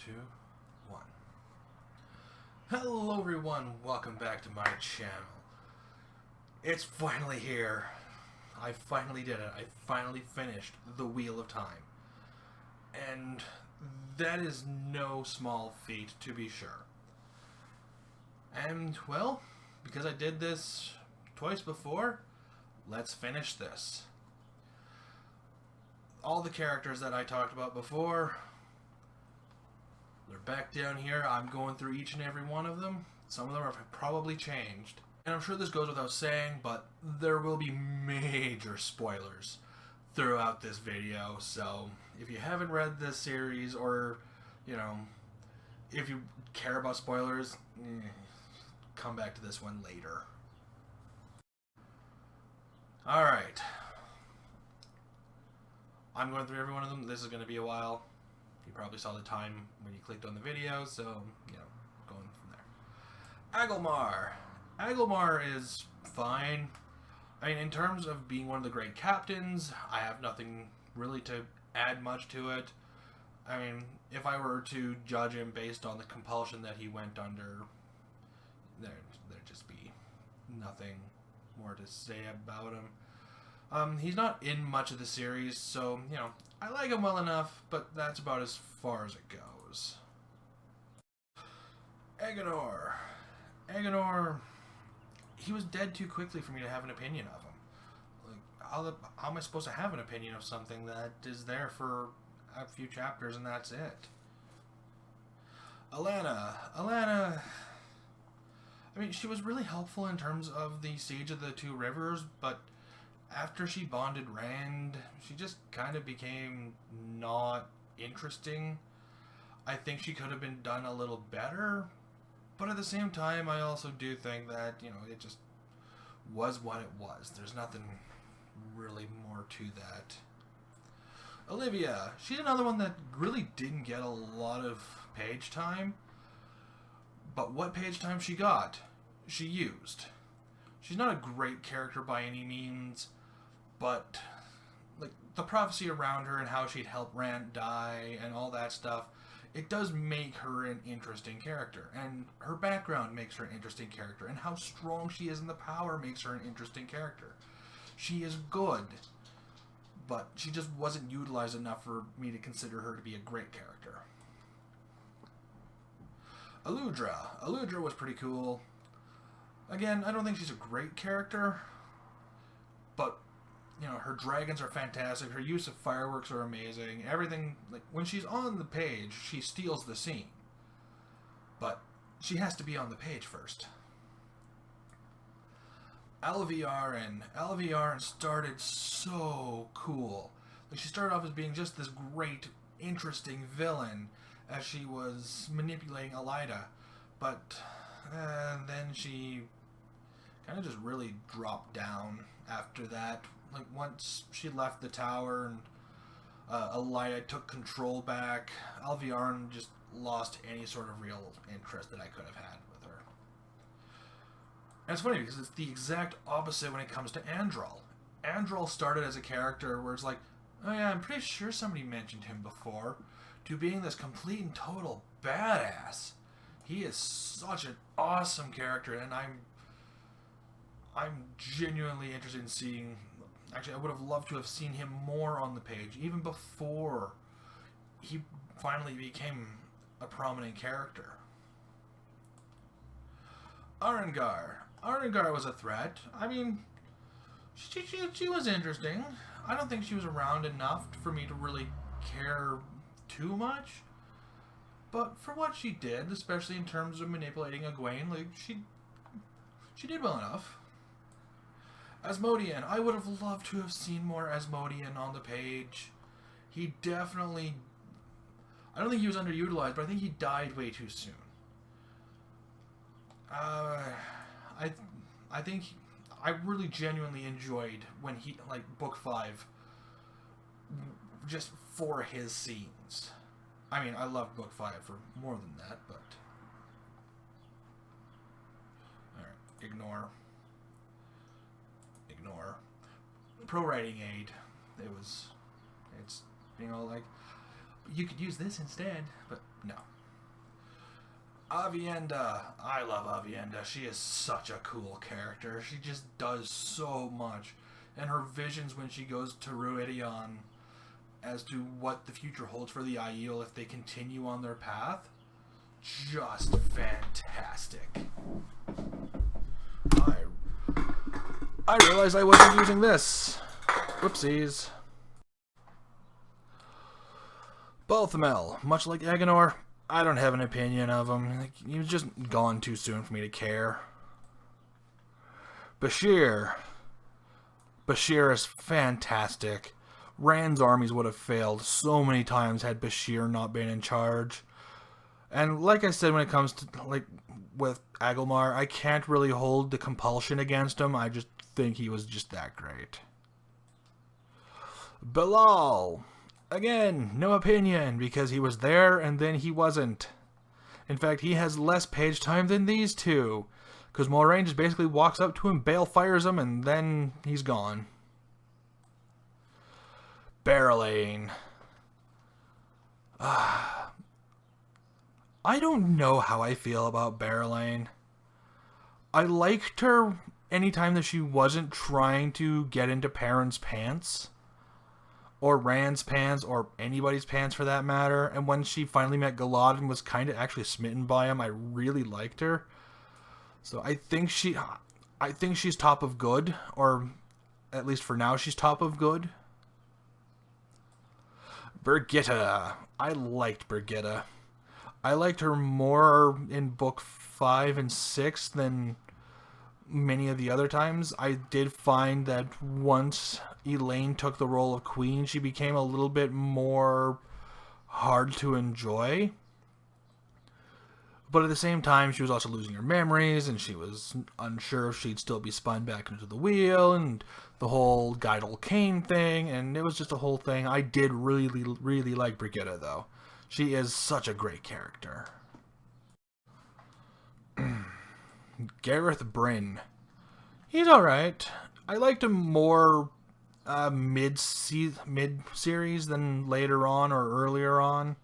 2, 1. Hello everyone, welcome back to my channel. It's finally here. I finally did it. I finally finished The Wheel of Time. And that is no small feat, to be sure. And, well, because I did this twice before, let's finish this. All the characters that I talked about before, they're back down here. I'm going through each and every one of them. Some of them have probably changed. And I'm sure this goes without saying, but there will be major spoilers throughout this video. So if you haven't read this series, or, you know, if you care about spoilers, come back to this one later. Alright. I'm going through every one of them. This is going to be a while. You probably saw the time when you clicked on the video, so, you know, going from there. Agelmar. Agelmar is fine. I mean, in terms of being one of the great captains, I have nothing really to add much to it. I mean, if I were to judge him based on the compulsion that he went under, there'd just be nothing more to say about him. He's not in much of the series, so, you know, I like him well enough, but that's about as far as it goes. Agenor. Agenor, he was dead too quickly for me to have an opinion of him. Like, how am I supposed to have an opinion of something that is there for a few chapters and that's it? Alanna. Alanna, I mean, she was really helpful in terms of the Siege of the Two Rivers, but after she bonded Rand, she just kind of became not interesting. I think she could have been done a little better, but at the same time, I also do think that, you know, it just was what it was. There's nothing really more to that. Olivia, she's another one that really didn't get a lot of page time, but what page time she got, she used. She's not a great character by any means, but like the prophecy around her and how she'd help Rand die and all that stuff, it does make her an interesting character, and her background makes her an interesting character, and how strong she is in the power makes her an interesting character. She is good, but she just wasn't utilized enough for me to consider her to be a great character. Aludra. Aludra was pretty cool. Again, I don't think she's a great character, but, you know, her dragons are fantastic, her use of fireworks are amazing, everything, like, when she's on the page, she steals the scene. But she has to be on the page first. Alviarin. Alviarin started so cool. Like, she started off as being just this great, interesting villain as she was manipulating Elaida, but then she kind of just really dropped down after that. Like, once she left the tower and Elaida took control back, Alviarin just lost any sort of real interest that I could have had with her. And it's funny because it's the exact opposite when it comes to Andral. Andral started as a character where it's like, oh yeah, I'm pretty sure somebody mentioned him before, to being this complete and total badass. He is such an awesome character, and I'm genuinely interested in seeing. Actually, I would have loved to have seen him more on the page, even before he finally became a prominent character. Arengar. Arengar was a threat. I mean, she was interesting. I don't think she was around enough for me to really care too much. But for what she did, especially in terms of manipulating Egwene, like, she did well enough. Asmodean. I would have loved to have seen more Asmodean on the page. He definitely, I don't think he was underutilized, but I think he died way too soon. I think I really genuinely enjoyed when he, like, book 5, just for his scenes. I mean, I loved book 5 for more than that, but alright, ignore. Pro writing aid. It's being all like, you could use this instead, but No. Avienda. I love Avienda. She is such a cool character. She just does so much. And her visions when she goes to Ruidion as to what the future holds for the Aiel if they continue on their path, just fantastic. I realized I wasn't using this. Whoopsies. Balthamel, much like Agenor, I don't have an opinion of him. He was just gone too soon for me to care. Bashir is fantastic. Rand's armies would have failed so many times had Bashir not been in charge. And like I said, when it comes to, like, with Agelmar, I can't really hold the compulsion against him. I just think he was just that great. Bilal. Again, no opinion, because he was there and then he wasn't. In fact, he has less page time than these two, because Moraine just basically walks up to him, Bale fires him, and then he's gone. Barrelane. I don't know how I feel about Barrelane. I liked her anytime that she wasn't trying to get into Perrin's pants. Or Rand's pants, or anybody's pants for that matter. And when she finally met Galad and was kind of actually smitten by him, I really liked her. So I think she's top of good, or at least for now she's top of good. Birgitta. I liked Birgitta. I liked her more in book 5 and 6 than many of the other times. I did find that once Elaine took the role of queen, she became a little bit more hard to enjoy. But at the same time, she was also losing her memories, and she was unsure if she'd still be spun back into the wheel, and the whole Guidal Cane thing, and it was just a whole thing. I did really, really like Birgitta, though. She is such a great character. Gareth Bryn. He's alright. I liked him more mid-series than later on or earlier on.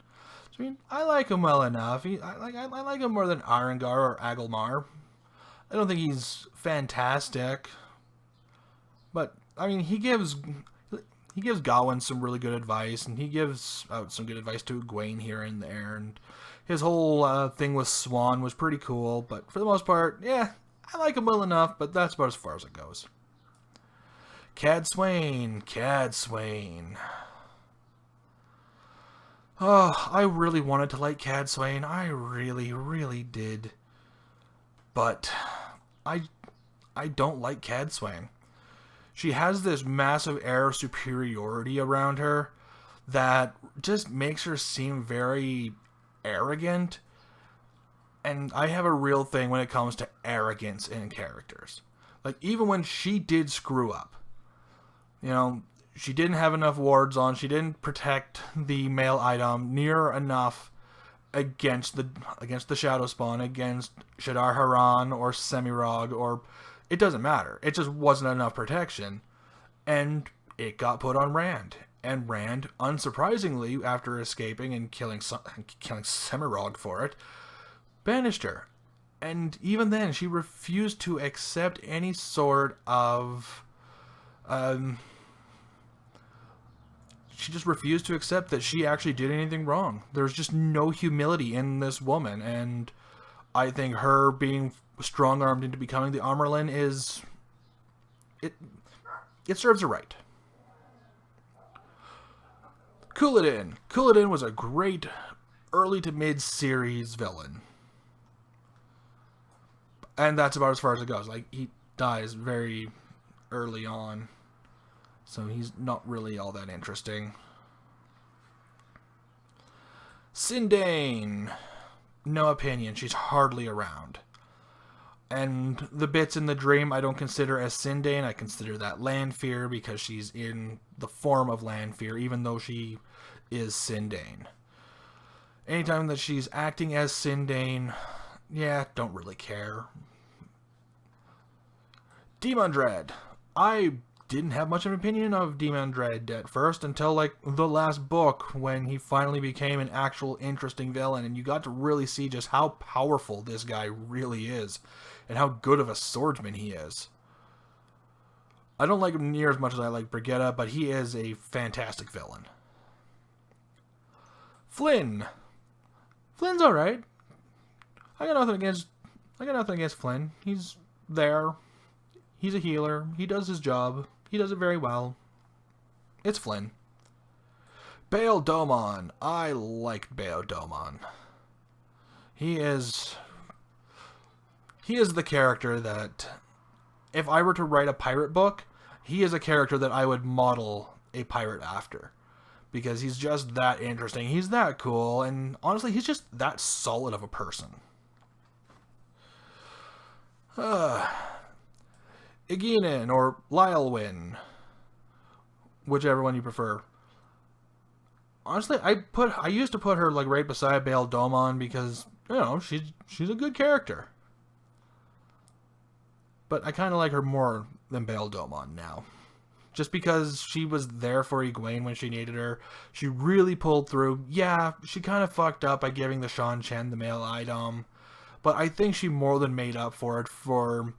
So, I mean, I like him well enough. I like him more than Arengar or Agelmar. I don't think he's fantastic. But, I mean, he gives Gawain some really good advice, and he gives out some good advice to Egwene here and there, and his whole thing with Swan was pretty cool, but for the most part, yeah, I like him well enough, but that's about as far as it goes. Cadsuane. Oh, I really wanted to like Cadsuane. I really, really did. But I don't like Cadsuane. She has this massive air of superiority around her that just makes her seem very arrogant. And I have a real thing when it comes to arrogance in characters. Like, even when she did screw up, you know, she didn't have enough wards on, she didn't protect the male item near enough against the Shadow Spawn, against Shadar Haran or Semirog, or it doesn't matter. It just wasn't enough protection. And it got put on Rand. And Rand, unsurprisingly, after escaping and killing Semirog for it, banished her. And even then, she refused to accept any sort of... she just refused to accept that she actually did anything wrong. There's just no humility in this woman. And I think her being strong-armed into becoming the Amyrlin is... It serves her right. Couladin. Couladin was a great early to mid-series villain. And that's about as far as it goes. Like, he dies very early on. So he's not really all that interesting. Sindane. No opinion. She's hardly around. And the bits in the dream I don't consider as Sindane. I consider that Lanfear because she's in the form of Lanfear, even though she is Sindane. Anytime that she's acting as Sindane, yeah, don't really care. Demon Dread. I didn't have much of an opinion of Demon Dread at first until like the last book, when he finally became an actual interesting villain, and you got to really see just how powerful this guy really is and how good of a swordsman he is. I don't like him near as much as I like Brigitta, but he is a fantastic villain. Flynn. Flynn's alright. I got nothing against Flynn. He's there. He's a healer. He does his job. He does it very well. It's Flynn. Baal Domon. I liked Baal Domon. He is the character that, if I were to write a pirate book, he is a character that I would model a pirate after. Because he's just that interesting. He's that cool. And honestly, he's just that solid of a person. Eginin or Lylewyn. Whichever one you prefer. Honestly, I used to put her like right beside Baal Domon because, you know, she's a good character. But I kind of like her more than Baal Domon now. Just because she was there for Egwene when she needed her. She really pulled through. Yeah, she kind of fucked up by giving the Seanchan the male item. But I think she more than made up for it for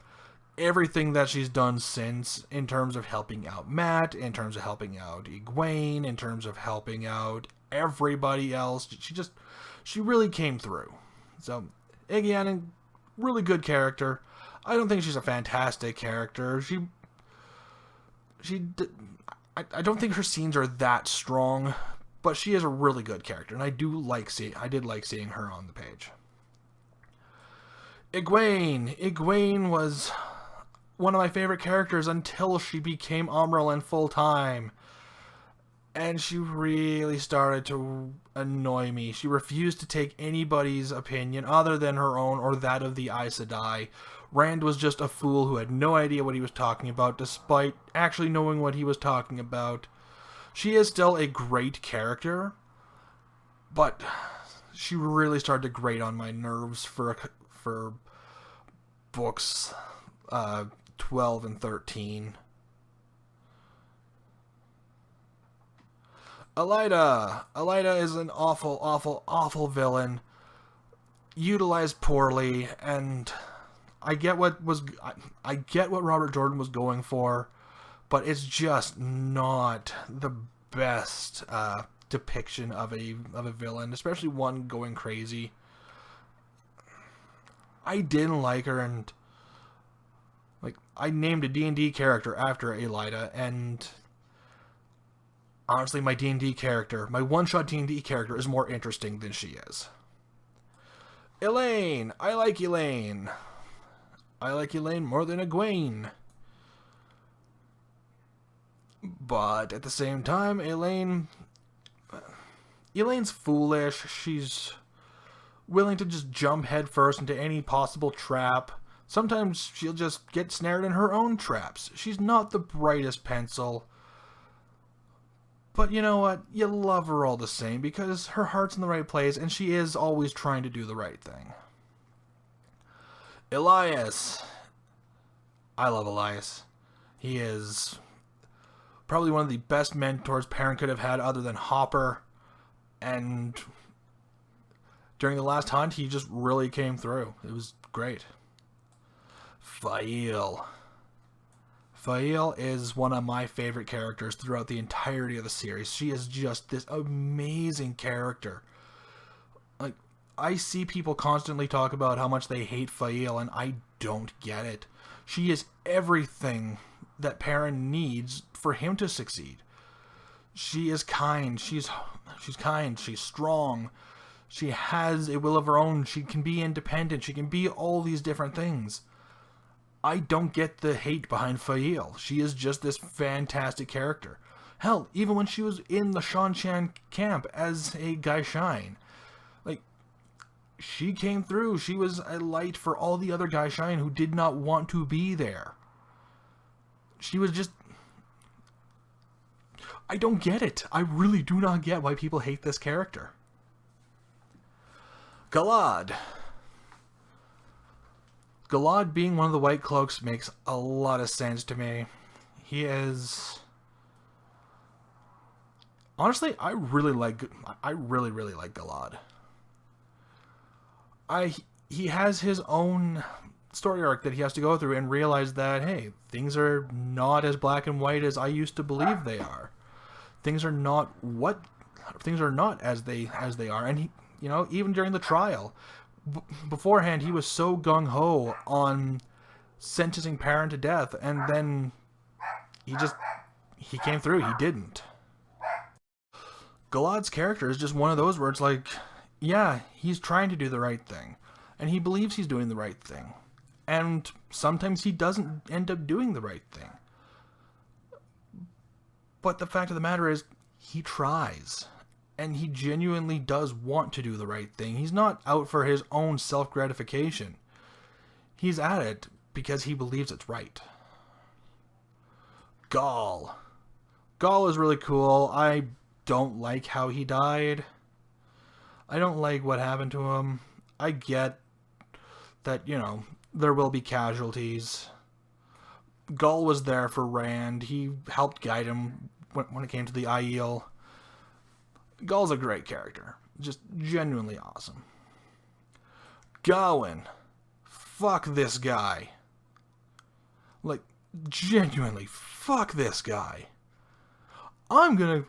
everything that she's done since, in terms of helping out Matt, in terms of helping out Egwene, in terms of helping out everybody else. She really came through. So, Egwene, really good character. I don't think she's a fantastic character. I don't think her scenes are that strong, but she is a really good character, and I did like seeing her on the page. Egwene was one of my favorite characters until she became Amyrlin full time. And she really started to annoy me. She refused to take anybody's opinion other than her own or that of the Aes Sedai. Rand was just a fool who had no idea what he was talking about, despite actually knowing what he was talking about. She is still a great character, but she really started to grate on my nerves for books 12 and 13. Elaida is an awful villain, utilized poorly, and I get what Robert Jordan was going for, but it's just not the best depiction of a villain, especially one going crazy. I didn't like her, and like I named a D&D character after Elaida, and honestly, my D&D character, my one-shot D&D character, is more interesting than she is. Elaine! I like Elaine. I like Elaine more than Egwene. But at the same time, Elaine's foolish. She's willing to just jump headfirst into any possible trap. Sometimes she'll just get snared in her own traps. She's not the brightest pencil. But you know what? You love her all the same because her heart's in the right place and she is always trying to do the right thing. Elias. I love Elias. He is probably one of the best mentors Perrin could have had other than Hopper. And during the last hunt, he just really came through. It was great. Faile. Faile is one of my favorite characters throughout the entirety of the series. She is just this amazing character. Like, I see people constantly talk about how much they hate Faile, and I don't get it. She is everything that Perrin needs for him to succeed. She is kind. She's kind. She's strong. She has a will of her own. She can be independent. She can be all these different things. I don't get the hate behind Faile. She is just this fantastic character. Hell, even when she was in the Seanchan camp as a Gaishain, like, she came through. She was a light for all the other Gaishain who did not want to be there. She was just... I don't get it. I really do not get why people hate this character. Galad. Galad being one of the White Cloaks makes a lot of sense to me. He is... Honestly, I really like Galad. He has his own story arc that he has to go through and realize that, hey, things are not as black and white as I used to believe they are. Things are not as they are. And he, even during the trial, beforehand he was so gung ho on sentencing Perrin to death, and then he came through. He didn't. Galad's character is just one of those where it's like, yeah, he's trying to do the right thing, and he believes he's doing the right thing, and sometimes he doesn't end up doing the right thing. But the fact of the matter is, he tries, and he genuinely does want to do the right thing. He's not out for his own self-gratification. He's at it because he believes it's right. Gaul. Gaul is really cool. I don't like how he died. I don't like what happened to him. I get that, there will be casualties. Gaul was there for Rand. He helped guide him when it came to the Aiel. Gaul's a great character. Just genuinely awesome. Gawain. Fuck this guy. Like, genuinely, fuck this guy. I'm gonna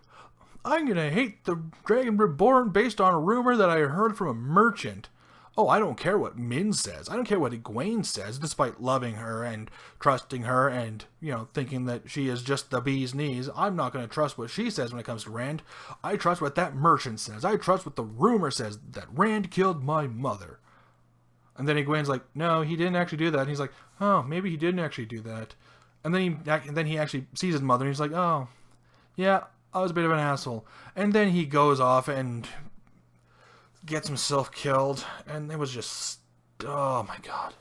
hate the Dragon Reborn based on a rumor that I heard from a merchant. Oh, I don't care what Min says. I don't care what Egwene says, despite loving her and trusting her and, thinking that she is just the bee's knees. I'm not going to trust what she says when it comes to Rand. I trust what that merchant says. I trust what the rumor says, that Rand killed my mother. And then Egwene's like, no, he didn't actually do that. And he's like, oh, maybe he didn't actually do that. And then he actually sees his mother and he's like, oh, yeah, I was a bit of an asshole. And then he goes off and gets himself killed. And it was just... oh my god.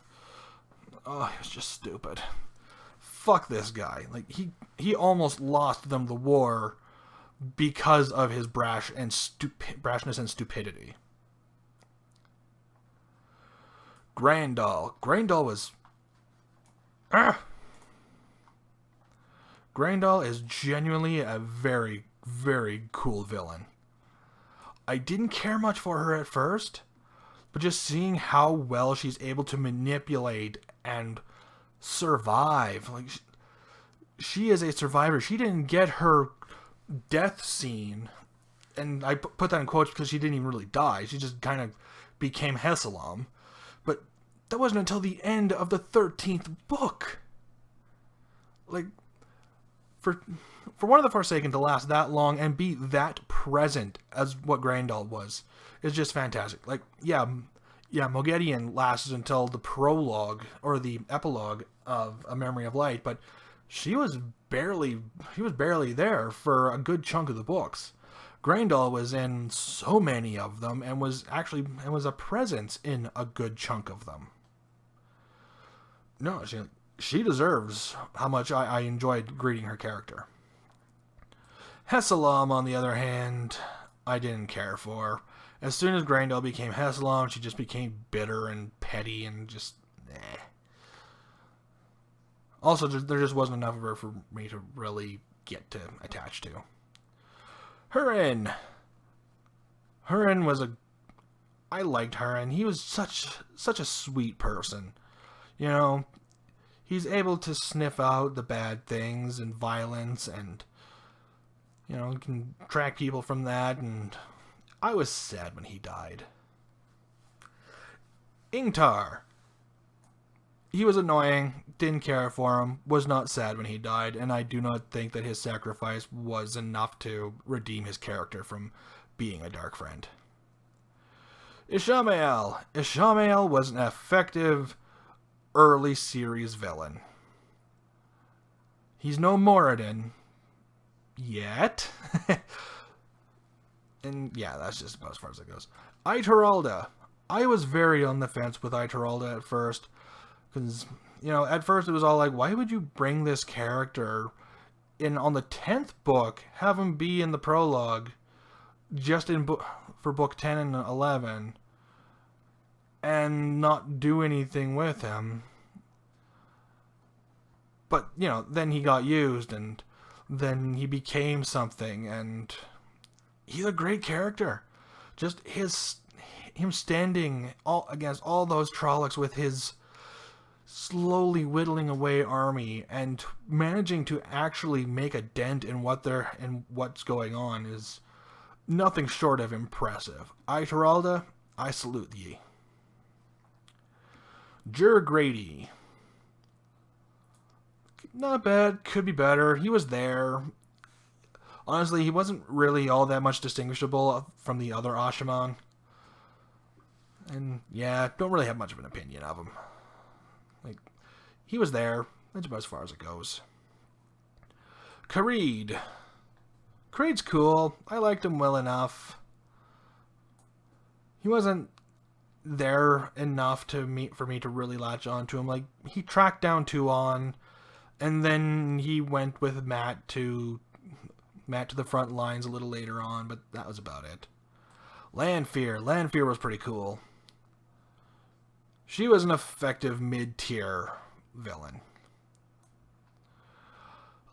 Oh, he was just stupid. Fuck this guy. Like, he almost lost them the war because of his brashness and stupidity. Grendel. Grendel was... Grendel is genuinely a very, very cool villain. I didn't care much for her at first, but just seeing how well she's able to manipulate and survive. Like, she is a survivor. She didn't get her death scene, and I put that in quotes because she didn't even really die. She just kind of became Hessalam. But that wasn't until the end of the 13th book. Like, for one of the Forsaken to last that long and be that present as what Grendel was is just fantastic. Like, yeah, Moghedien lasts until the prologue or the epilogue of A Memory of Light, but she was barely there for a good chunk of the books. Grendel was in so many of them and was a presence in a good chunk of them. No, she deserves how much I enjoyed reading her character. Hessalam, on the other hand, I didn't care for. As soon as Grendel became Hessalam, she just became bitter and petty and just... eh. Also, there just wasn't enough of her for me to really get to attach to. Hurin. Hurin was I liked Hurin. He was such a sweet person. He's able to sniff out the bad things and violence and, can track people from that, and I was sad when he died. Ingtar. He was annoying, didn't care for him, was not sad when he died, and I do not think that his sacrifice was enough to redeem his character from being a dark friend. Ishamael. Ishamael was an effective early series villain. He's no Moradin yet. And yeah, that's just about as far as it goes. Aitoralda. I was very on the fence with Aitoralda at first. Because, at first it was all like, why would you bring this character in on the 10th book, have him be in the prologue, just for book 10 and 11, and not do anything with him? But, you know, then he got used, and then he became something, and he's a great character. Just him standing against all those Trollocs with his slowly whittling away army and managing to actually make a dent in what's going on is nothing short of impressive. Ituralde, I salute ye. Jer Grady. Not bad, could be better. He was there. Honestly, he wasn't really all that much distinguishable from the other Ashaman. And yeah, don't really have much of an opinion of him. Like, he was there. That's about as far as it goes. Kharid. Kharid's cool. I liked him well enough. He wasn't there enough for me to really latch on to him. Like, he tracked down Tuon, and then he went with Mat to the front lines a little later on, but that was about it. Lanfear. Lanfear was pretty cool. She was an effective mid-tier villain.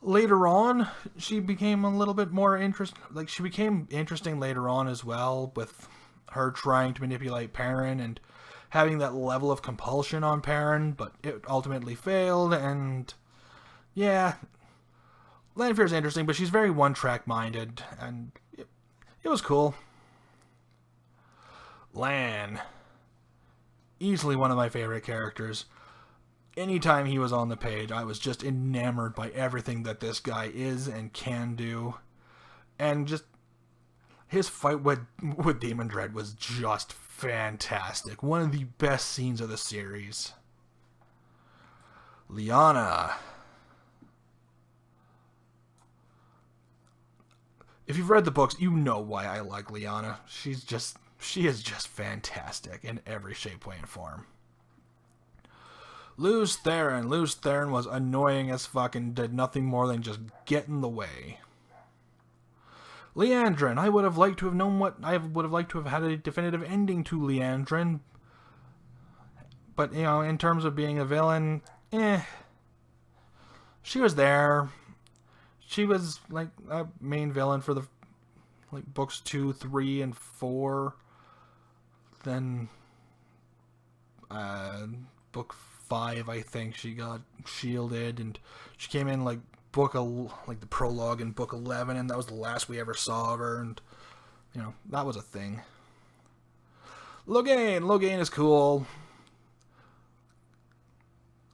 Later on, she became a little bit more interesting. Like, she became interesting later on as well, with her trying to manipulate Perrin and having that level of compulsion on Perrin, but it ultimately failed, and yeah, Lanfear's interesting, but she's very one-track minded, and it was cool. Lan. Easily one of my favorite characters. Anytime he was on the page, I was just enamored by everything that this guy is and can do. And just his fight with Demon Dread was just fantastic. One of the best scenes of the series. Lyanna. If you've read the books, you know why I like Lyanna. She is just fantastic in every shape, way, and form. Lews Therin. Lews Therin was annoying as fuck and did nothing more than just get in the way. Liandrin. I would have liked to have had a definitive ending to Liandrin. But, you know, in terms of being a villain, she was there. She was, like, a main villain for the, like, books 2, 3, and 4. Then, book 5, I think, she got shielded, and she came in, like, the prologue in book 11, and that was the last we ever saw of her, and, you know, that was a thing. Logain. Logain is cool.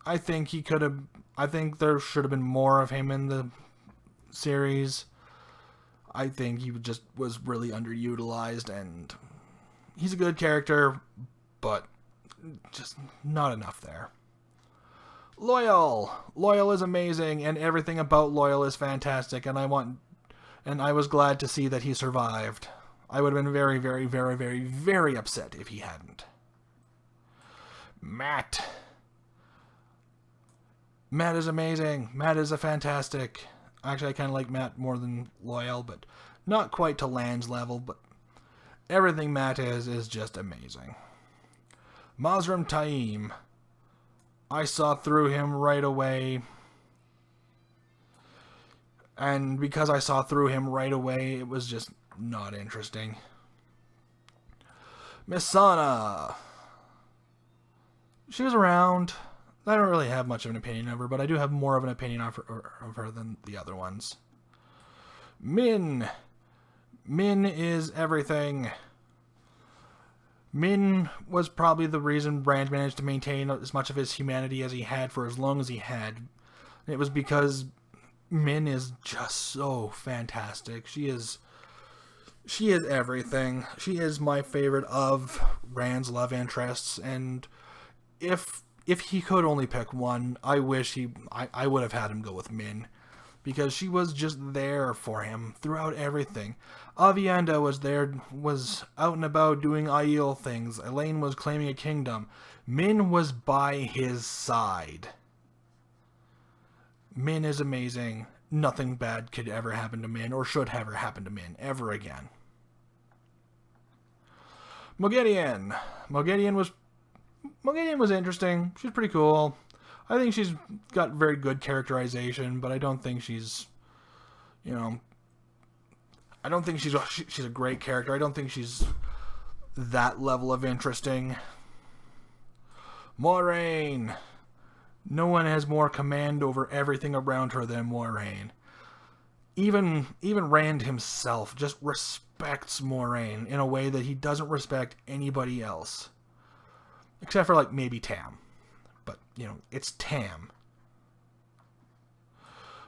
I think there should have been more of him in the series. I think he just was really underutilized, and he's a good character, but just not enough there. Loial. Loial is amazing, and everything about Loial is fantastic, and I was glad to see that he survived. I would have been very, very, very, very, very upset if he hadn't. Mat. Mat is amazing. Mat is a fantastic. Actually, I kind of like Mat more than Loial, but not quite to Lan's level, but everything Mat is just amazing. Mazrim Taim. I saw through him right away. And because I saw through him right away, it was just not interesting. Missana. She was around. I don't really have much of an opinion of her, but I do have more of an opinion of her than the other ones. Min. Min is everything. Min was probably the reason Rand managed to maintain as much of his humanity as he had for as long as he had. It was because Min is just so fantastic. She is everything. She is my favorite of Rand's love interests, and if he could only pick one, I wish I would have had him go with Min, because she was just there for him throughout everything. Aviendha was out and about doing Aiel things. Elaine was claiming a kingdom. Min was by his side. Min is amazing. Nothing bad could ever happen to Min, or should ever happen to Min, ever again. Moghedien. Moghedien was interesting. She was pretty cool. I think she's got very good characterization, but I don't think she's, you know, I don't think she's a great character. I don't think she's that level of interesting. Moiraine. No one has more command over everything around her than Moiraine. Even Rand himself just respects Moiraine in a way that he doesn't respect anybody else. Except for, like, maybe Tam. But, you know, it's Tam.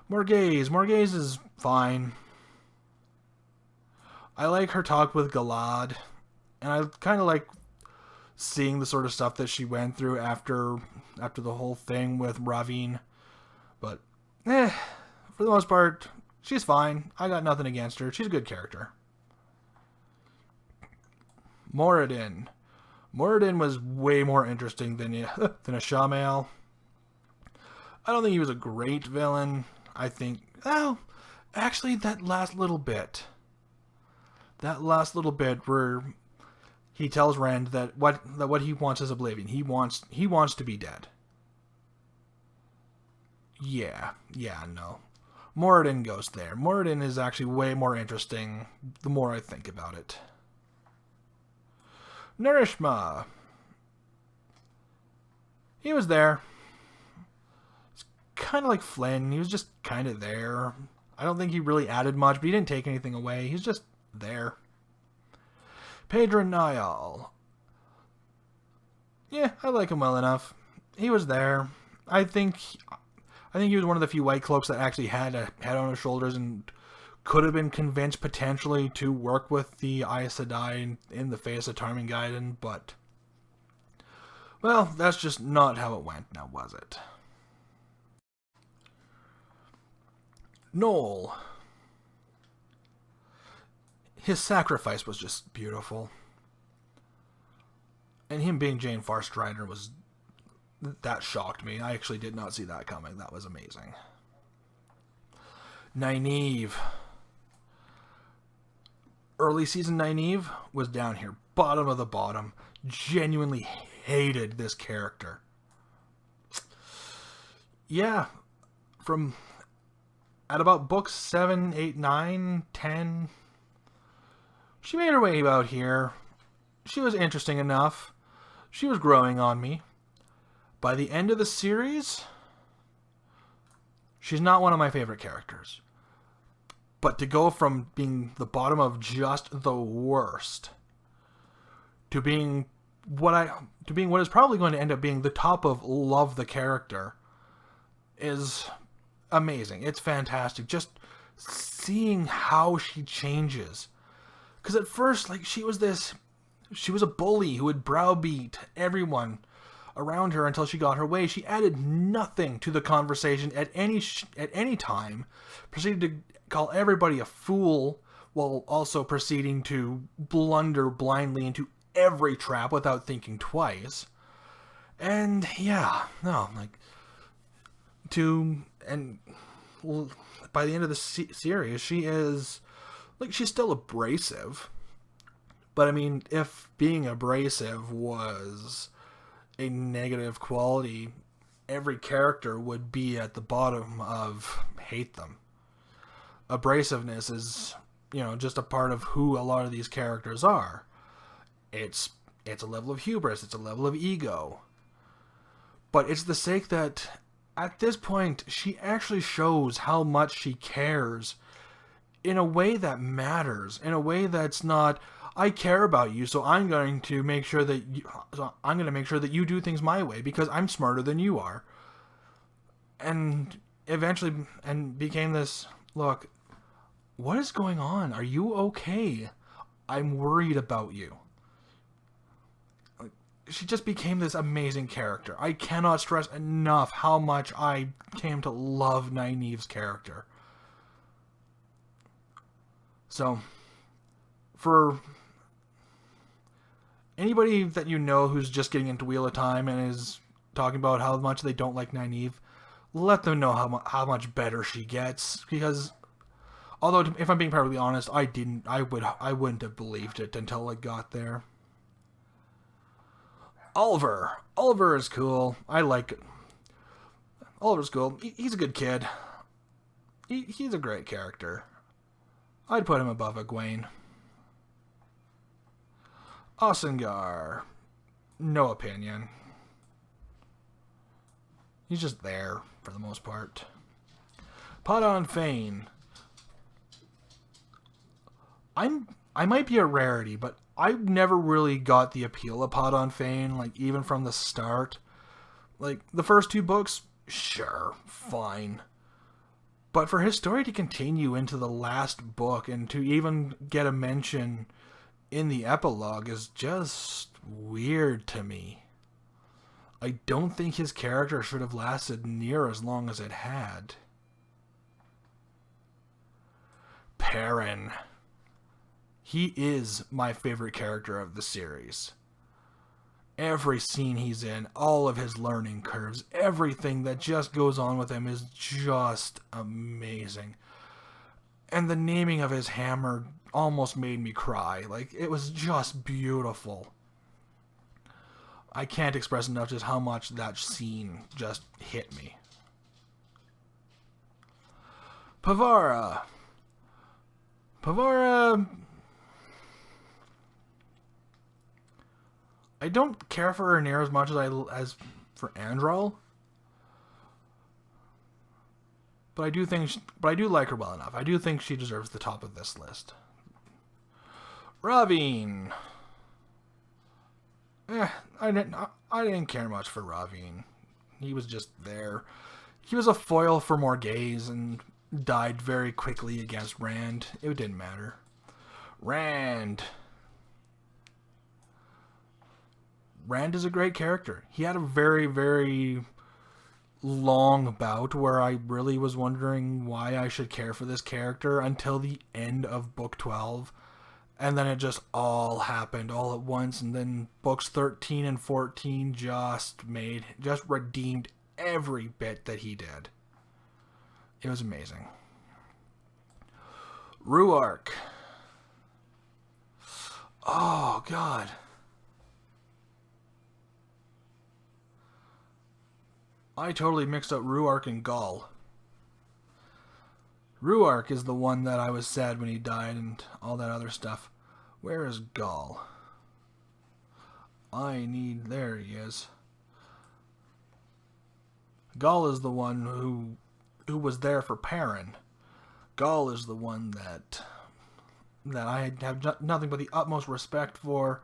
Morghese. Morghese is fine. I like her talk with Galad. And I kind of like seeing the sort of stuff that she went through after the whole thing with Ravine. But, for the most part, she's fine. I got nothing against her. She's a good character. Moradin. Moradin was way more interesting than Ashamel. I don't think he was a great villain. I think, well, actually that last little bit where he tells Rand that what he wants is Oblivion. He wants to be dead. Yeah, no. Moradin goes there. Moradin is actually way more interesting the more I think about it. Narishma. He was there. It's kind of like Flynn. He was just kind of there. I don't think he really added much, but he didn't take anything away. He's just there. Pedro Niall. Yeah, I like him well enough. He was there. I think he was one of the few White Cloaks that actually had a head on his shoulders and could have been convinced potentially to work with the Aes Sedai in the face of Tarmangaiden, but, well, that's just not how it went, now was it? Noel. His sacrifice was just beautiful. And him being Jane Farstrider that shocked me. I actually did not see that coming. That was amazing. Nynaeve. Early season Nynaeve was down here. Bottom of the bottom. Genuinely hated this character. Yeah. At about books 7, 8, 9, 10... she made her way about here. She was interesting enough. She was growing on me. By the end of the series, she's not one of my favorite characters. But to go from being the bottom of just the worst to being what is probably going to end up being the top of love the character is amazing. It's fantastic. Just seeing how she changes. Because at first, like, she was a bully who would browbeat everyone around her until she got her way. She added nothing to the conversation at any time. Proceeded to call everybody a fool while also proceeding to blunder blindly into every trap without thinking twice. And yeah, no, like, by the end of the series, she is, like, she's still abrasive. But I mean, if being abrasive was a negative quality, every character would be at the bottom of hate them. Abrasiveness is, just a part of who a lot of these characters are. It's a level of hubris, it's a level of ego. But it's the sake that, at this point, she actually shows how much she cares in a way that matters, in a way that's not, I care about you, so I'm going to make sure that you do things my way because I'm smarter than you are. And eventually, became this, look, what is going on? Are you okay? I'm worried about you. She just became this amazing character. I cannot stress enough how much I came to love Nynaeve's character. So, for anybody that you know who's just getting into Wheel of Time and is talking about how much they don't like Nynaeve, let them know how much better she gets. Because, although if I'm being perfectly honest, I wouldn't have believed it until it got there. Oliver is cool. I like it. Oliver's cool. He's a good kid. He's a great character. I'd put him above Egwene. Osyngar. No opinion. He's just there, for the most part. Podon Fane. I might be a rarity, but I never really got the appeal of Podon Fane, like, even from the start. Like, the first 2 books, sure, fine. But for his story to continue into the last book and to even get a mention in the epilogue is just weird to me. I don't think his character should have lasted near as long as it had. Perrin. He is my favorite character of the series. Every scene he's in, all of his learning curves, everything that just goes on with him is just amazing. And the naming of his hammer almost made me cry. Like, it was just beautiful. I can't express enough just how much that scene just hit me. Pavara. I don't care for her near as much as for Andral. But I do like her well enough. I do think she deserves the top of this list. Ravine. I didn't care much for Ravine. He was just there. He was a foil for Morghese and died very quickly against Rand. It didn't matter. Rand is a great character. He had a very, very long bout where I really was wondering why I should care for this character until the end of book 12. And then it just all happened all at once. And then books 13 and 14 just redeemed every bit that he did. It was amazing. Rhuarc. Oh, God. I totally mixed up Rhuarc and Gaul. Rhuarc is the one that I was sad when he died and all that other stuff. Where is Gaul? There he is. Gaul is the one who was there for Perrin. Gaul is the one that I have nothing but the utmost respect for.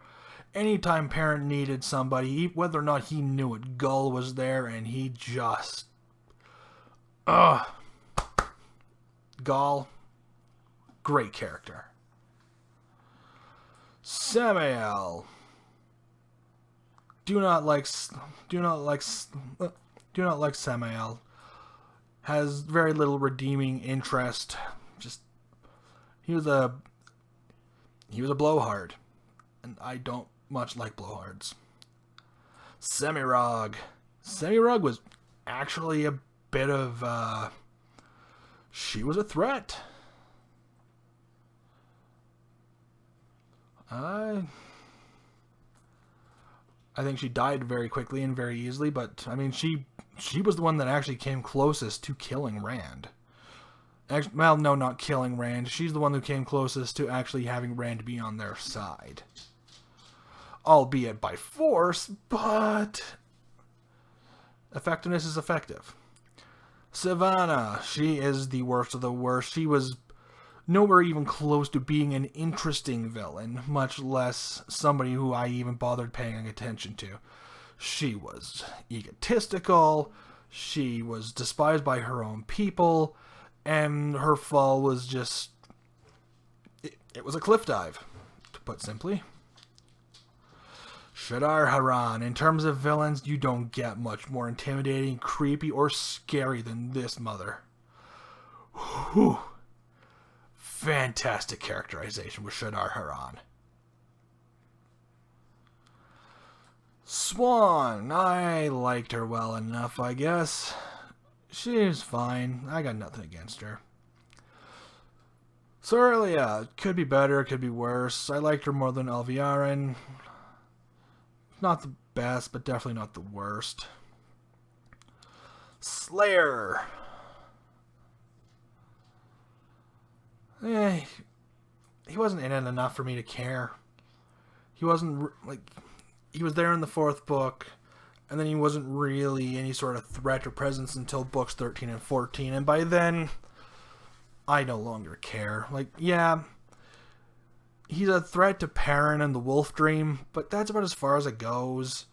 Anytime Perrin needed somebody, whether or not he knew it, Gaul was there, and he just... Gaul, great character. Samael. Do not like Samael. Has very little redeeming interest. Just he was a blowhard, and I don't much like blowhards. Semirog. Semirog was actually a bit of she was a threat. I think she died very quickly and very easily, but I mean she was the one that actually came closest to killing Rand. Well, no, not killing Rand. She's the one who came closest to actually having Rand be on their side. Albeit by force, but effectiveness is effective. Savannah, she is the worst of the worst. She was nowhere even close to being an interesting villain, much less somebody who I even bothered paying attention to. She was egotistical, she was despised by her own people, and her fall was just... It was a cliff dive, to put simply. Shadar Haran. In terms of villains, you don't get much more intimidating, creepy, or scary than this mother. Whew. Fantastic characterization with Shadar Haran. Swan. I liked her well enough, I guess. She's fine. I got nothing against her. Sorelia. Could be better, could be worse. I liked her more than Alviarin. Not the best, but definitely not the worst. Slayer. He wasn't in it enough for me to care. He wasn't, he was there in the fourth book, and then he wasn't really any sort of threat or presence until books 13 and 14, and by then, I no longer care. Yeah, he's a threat to Perrin and the Wolf Dream, but that's about as far as it goes.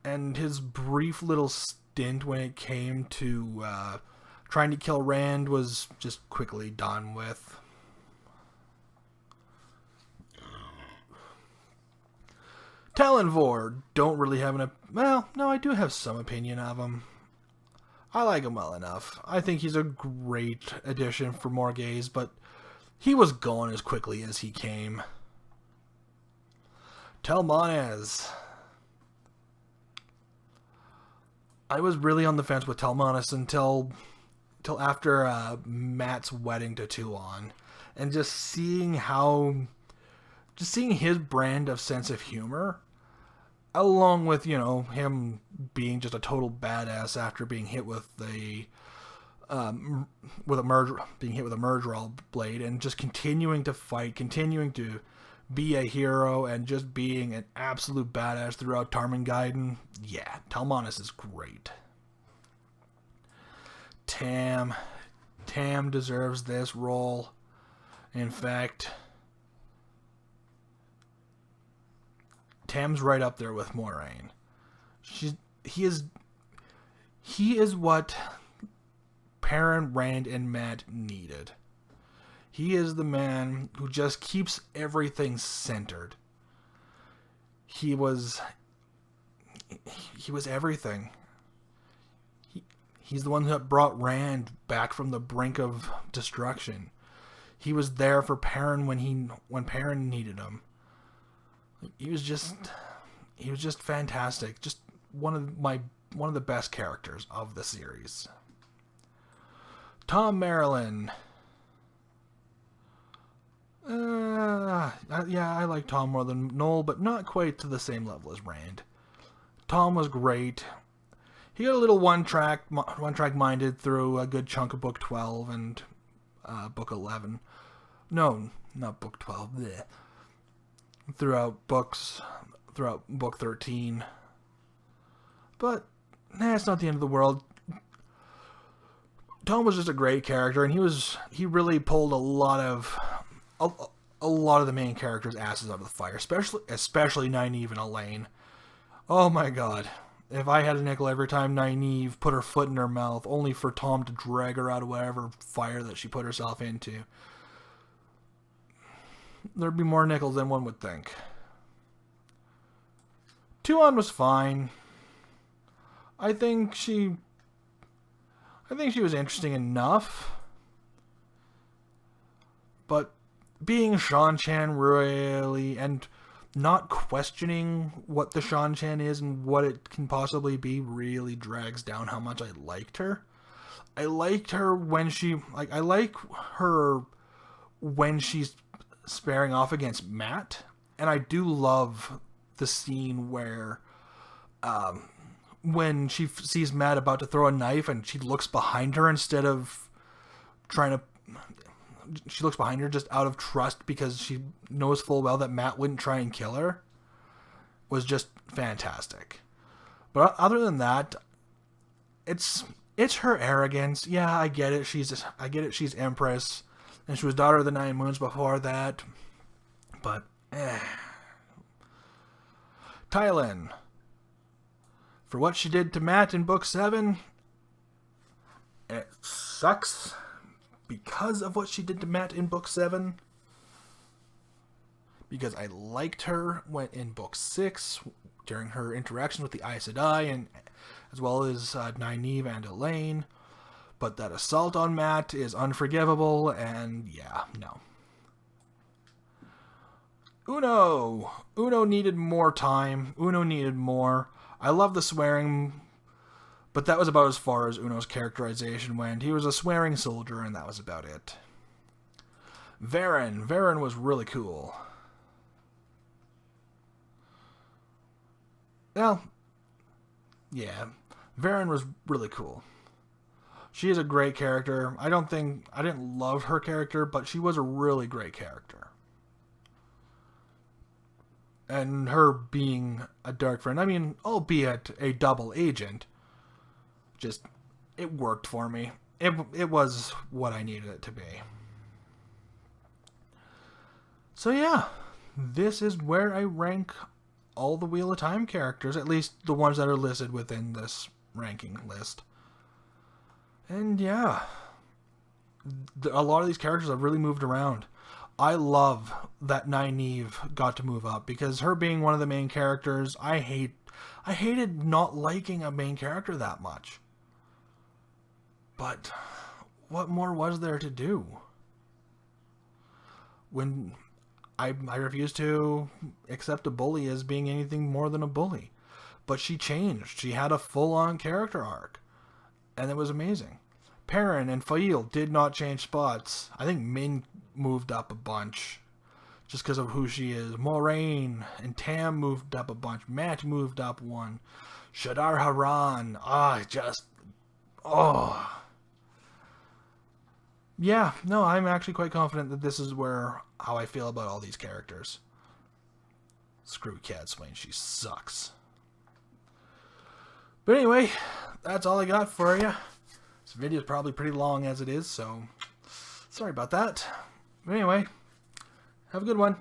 And his brief little stint when it came to trying to kill Rand was just quickly done with. Talonvor, don't really have well, no, I do have some opinion of him. I like him well enough. I think he's a great addition for Morghese, but he was gone as quickly as he came. Telmanez. I was really on the fence with Telmanez until after Mat's wedding to Tuon, and just seeing his brand of sense of humor, along with him being just a total badass after being hit with being hit with a Myrddraal blade, and just continuing to fight, continuing to be a hero, and just being an absolute badass throughout Tarmangaiden. Yeah, Telmanez is great. Tam deserves this role. In fact, Tam's right up there with Moiraine. He is what Perrin, Rand, and Mat needed. He is the man who just keeps everything centered. He was everything. He's the one that brought Rand back from the brink of destruction. He was there for Perrin when Perrin needed him. He was just fantastic. Just one of the best characters of the series. Thom Merrilin. Yeah, I like Thom more than Noel, but not quite to the same level as Rand. Thom was great. He got a little one-track minded through a good chunk of Book 12 and Book 11. No, not Book 12. Bleh. Throughout Book 13. But, it's not the end of the world. Thom was just a great character, and he really pulled a lot of the main characters' asses out of the fire, especially Nynaeve and Elaine. Oh my god. If I had a nickel every time Nynaeve put her foot in her mouth, only for Thom to drag her out of whatever fire that she put herself into, there'd be more nickels than one would think. Tuon was fine. I think she was interesting enough. But being Seanchan really, and not questioning what the Seanchan is and what it can possibly be, really drags down how much I liked her. I liked her when I like her when she's sparing off against Mat, and I do love the scene where when she sees Mat about to throw a knife and she looks behind her instead of she looks behind her just out of trust because she knows full well that Mat wouldn't try and kill her, was just fantastic. But other than that, it's her arrogance. Yeah, I get it. She's Empress, and she was Daughter of the Nine Moons before that. But, Tywin, for what she did to Mat in Book 7, it sucks because of what she did to Mat in Book 7. Because I liked her in Book 6 during her interaction with the Aes Sedai, and as well as Nynaeve and Elaine. But that assault on Mat is unforgivable, and yeah, no. Uno needed more time. Uno needed more. I love the swearing, but that was about as far as Uno's characterization went. He was a swearing soldier, and that was about it. Verin was really cool. Well, yeah. Varen was really cool. She is a great character. I didn't love her character, but she was a really great character. And her being a dark friend, I mean, albeit a double agent, just, it worked for me. It was what I needed it to be. So yeah, this is where I rank all the Wheel of Time characters, at least the ones that are listed within this ranking list. And yeah, a lot of these characters have really moved around. I love that Nynaeve got to move up, because her being one of the main characters, I hated not liking a main character that much. But what more was there to do? When I refused to accept a bully as being anything more than a bully. But she changed. She had a full-on character arc. And it was amazing. Perrin and Faile did not change spots. I think Min moved up a bunch. Just because of who she is. Moraine and Tam moved up a bunch. Mat moved up one. Shadar Haran. Yeah, no, I'm actually quite confident that this is how I feel about all these characters. Screw Cadsuane, she sucks. But anyway, that's all I got for you. This video is probably pretty long as it is, so sorry about that. But anyway, have a good one.